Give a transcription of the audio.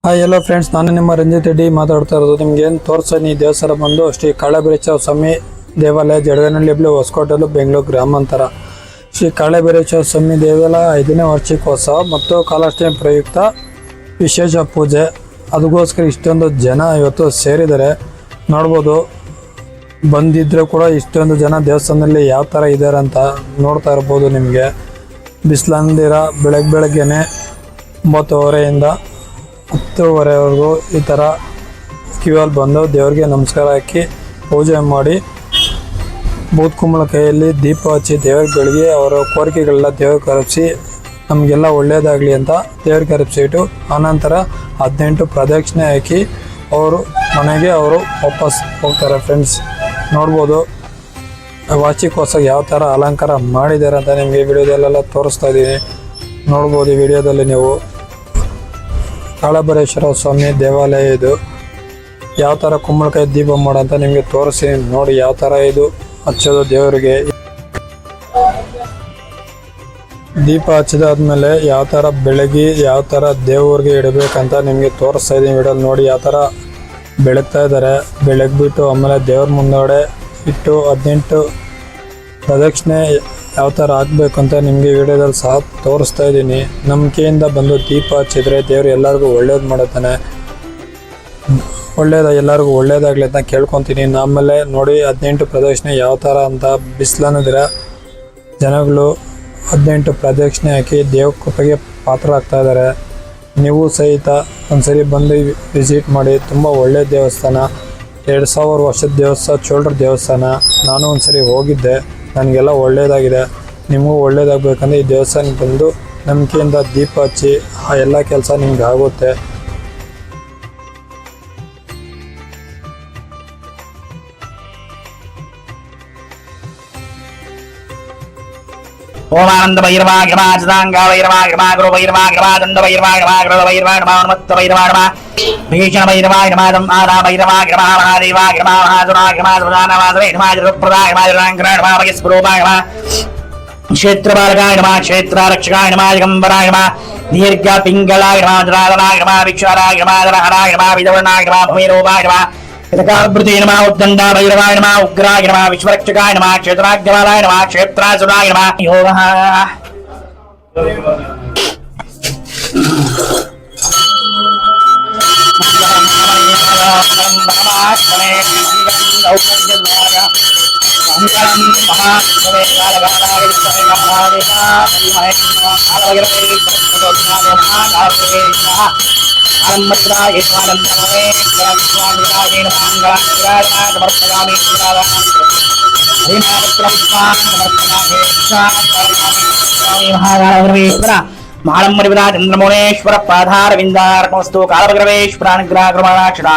Hi hello friends, ನಾನು ನಿಮ್ಮ ರಂಜಿತ್ ರೆಡ್ಡಿ ಮಾತಾಡ್ತಾ ಇರೋದು. ನಿಮ್ಗೆ ಏನು ತೋರಿಸ್ತೀನಿ ದೇವಸ್ಥಾನ ಬಂದು ಶ್ರೀ ಕಾಳಭೈರೇಶ್ವರ ಸ್ವಾಮಿ ದೇವಾಲಯ, ಜಡಗನಹಳ್ಳಿ ಹೋಬಳಿ, ಹೊಸಕೋಟೆ, ಬೆಂಗಳೂರು ಗ್ರಾಮಾಂತರ. ಶ್ರೀ ಕಾಳಭೈರೇಶ್ವರ ಸ್ವಾಮಿ ದೇವಾಲಯ 5ನೇ ವಾರ್ಷಿಕೋತ್ಸವ ಮತ್ತು ಕಾಲಾಷ್ಟಮಿ ಪ್ರಯುಕ್ತ ವಿಶೇಷ ಪೂಜೆ. ಅದಕ್ಕೋಸ್ಕರ ಇಷ್ಟೊಂದು ಜನ ಇವತ್ತು ಸೇರಿದ್ದಾರೆ. ನೋಡ್ಬೋದು, ಬಂದಿದ್ದರೂ ಕೂಡ ಇಷ್ಟೊಂದು ಜನ ದೇವಸ್ಥಾನದಲ್ಲಿ ಯಾವ ಥರ ಇದ್ದಾರೆ ಅಂತ ನೋಡ್ತಾ ಇರ್ಬೋದು. ನಿಮಗೆ ಬಿಸಿಲಂದಿರ ಬೆಳಗ್ಗೆನೆ 9:30 10:30ವರೆಗೂ ಈ ಥರ ಕ್ಯೂಯಲ್ಲಿ ಬಂದು ದೇವ್ರಿಗೆ ನಮಸ್ಕಾರ ಹಾಕಿ ಪೂಜೆ ಮಾಡಿ, ಬೂತ್ ಕುಂಬಳಕಾಯಲ್ಲಿ ದೀಪ ಹಚ್ಚಿ ದೇವ್ರಿಗೆ ಬೆಳಗ್ಗೆ ಅವರ ಕೋರಿಕೆಗಳೆಲ್ಲ ದೇವ್ರಿಗೆ ಕರಪಿಸಿ ನಮಗೆಲ್ಲ ಒಳ್ಳೆಯದಾಗಲಿ ಅಂತ ದೇವ್ರಿಗೆ ಕರಪಿಸಿಟ್ಟು ಆನಂತರ 18 ಪ್ರದಕ್ಷಿಣೆ ಹಾಕಿ ಅವರು ಮನೆಗೆ ವಾಪಸ್ ಹೋಗ್ತಾರೆ. ಫ್ರೆಂಡ್ಸ್, ನೋಡ್ಬೋದು ವಾರ್ಷಿಕೋತ್ಸವ ಯಾವ ಥರ ಅಲಂಕಾರ ಮಾಡಿದ್ದಾರೆ ಅಂತ ನಿಮಗೆ ವಿಡಿಯೋದಲ್ಲೆಲ್ಲ ತೋರಿಸ್ತಾ ಇದ್ದೀನಿ. ನೋಡ್ಬೋದು ಈ ವಿಡಿಯೋದಲ್ಲಿ ನೀವು ಕಾಳಭೈರೇಶ್ವರ ಸ್ವಾಮಿ ದೇವಾಲಯ. ಇದು ಯಾವ ಥರ ಕುಂಬಳಕಾಯಿ ದೀಪ ಮಾಡೋಂತ ನಿಮಗೆ ತೋರಿಸಿ ನೋಡಿ, ಯಾವ ಥರ ಇದು ಹಚ್ಚೋದು ದೇವರಿಗೆ. ದೀಪ ಹಚ್ಚಿದಾದ್ಮೇಲೆ ಯಾವ ಥರ ಬೆಳಗಿ ಯಾವ ಥರ ದೇವ್ರಿಗೆ ಇಡಬೇಕಂತ ನಿಮಗೆ ತೋರಿಸ್ತಾ ಇದ್ದೀನಿ ವಿಡಿಯೋಲಿ. ನೋಡಿ ಯಾವ ಥರ ಬೆಳಗ್ತಾ ಇದ್ದಾರೆ. ಬೆಳಗ್ಬಿಟ್ಟು ಆಮೇಲೆ ದೇವ್ರ ಮುಂದಡೆ ಇಟ್ಟು 18 ಪ್ರದಕ್ಷಿಣೆ ಯಾವ ಥರ ಆಗಬೇಕು ಅಂತ ನಿಮಗೆ ವಿಡಿಯೋದಲ್ಲಿ ಸಹ ತೋರಿಸ್ತಾ ಇದ್ದೀನಿ. ನಂಬಿಕೆಯಿಂದ ಬಂದು ದೀಪ ಹಚ್ಚಿದ್ರೆ ದೇವರು ಎಲ್ಲರಿಗೂ ಒಳ್ಳೇದು ಮಾಡುತ್ತಾನೆ. ಎಲ್ಲರಿಗೂ ಒಳ್ಳೇದಾಗಲಿ ಅಂತ ಕೇಳ್ಕೊತೀನಿ. ಆಮೇಲೆ ನೋಡಿ 18 ಪ್ರದಕ್ಷಿಣೆ ಯಾವ ಥರ ಅಂತ ಬಿಸಿಲನ್ನಿದ್ರೆ ಜನಗಳು 18 ಪ್ರದಕ್ಷಿಣೆ ಹಾಕಿ ದೇವ್ರ ಕೃಪೆಗೆ ಪಾತ್ರ ಆಗ್ತಾ ಇದ್ದಾರೆ. ನೀವು ಸಹಿತ ಒಂದ್ಸರಿ ಬಂದು ವಿಸಿಟ್ ಮಾಡಿ. ತುಂಬ ಒಳ್ಳೆಯ ದೇವಸ್ಥಾನ, 2000 ವರ್ಷದ ದೇವಸ್ಥಾನ, ಚೋಳರ ದೇವಸ್ಥಾನ. ನಾನು ಒಂದ್ಸರಿ ಹೋಗಿದ್ದೆ, ನನಗೆಲ್ಲ ಒಳ್ಳೆಯದಾಗಿದೆ. ನಿಮಗೂ ಒಳ್ಳೇದಾಗಬೇಕಂದ್ರೆ ಈ ದೇವಸ್ಥಾನಕ್ಕೆ ಬಂದು ನಂಬಿಕೆಯಿಂದ ದೀಪ ಹಚ್ಚಿ ಆ ಎಲ್ಲ ಕೆಲಸ ನಿಮ್ಗೆ ಆಗುತ್ತೆ. ಓಂ ಆನಂದ ಭೈರವಾ ಗಿರಮಾ ಚಿದಾಂಗ ಭೈರವಾ ಗಿರಮಾ ಗುರು ಭೈರವಾ ಗಿರಮಾ ದಂಡ ಭೈರವಾ ಗಿರಮಾ ಗುರು ಭೈರವಾ ಗಿರಮಾ ಮತ್ತ ಭೈರವಾ ಗಿರಮಾ ಭೀಷಣ ಭೈರವಾ ಗಿರಮಾ ದಂ ಆದಾ ಭೈರವಾ ಗಿರಮಾ ಮಹಾದೇವಾ ಗಿರಮಾ ಮಹಾಸುರಾ ಗಿರಮಾ ಸುಧಾನ ವಾಸವೇ ಗಿರಮಾ ಜರುಪ್ರದಾ ಗಿರಮಾ ಜರಾಂಕರ ಗಿರಮಾ ಭಗಸ್ವರೂಪಾ ಗಿರಮಾ ಕ್ಷೇತ್ರ ಬಾಲಕಾ ಗಿರಮಾ ಕ್ಷೇತ್ರ ರಕ್ಷಕಾ ಗಿರಮಾ ದಿಗಂಬರಾ ಗಿರಮಾ ದೀರ್ಘ ಪಿಂಗಳಾ ಗಿರಮಾ ಜರಾಧನಾ ಗಿರಮಾ ವಿಕ್ಷಾರಾ ಗಿರಮಾ ಜರಹರಾ ಗಿರಮಾ ವಿಧವರ್ಣಾ ಗಿರಮಾ ಭೂಮಿರೂಪಾ ಗಿರಮಾ इतकावृति नमः उद्दंडा भैरवाय नमः उग्राय नमः विश्वरक्षकाय नमः क्षेत्राज्ञवालाय नमः क्षेत्रासुराय नमः योगः महालम्बरिविदा चंद्रमौलेश्वर पाधारविंदार्पणस्तु कालभैरवेश्वरानुग्रहकृपाणाक्षरा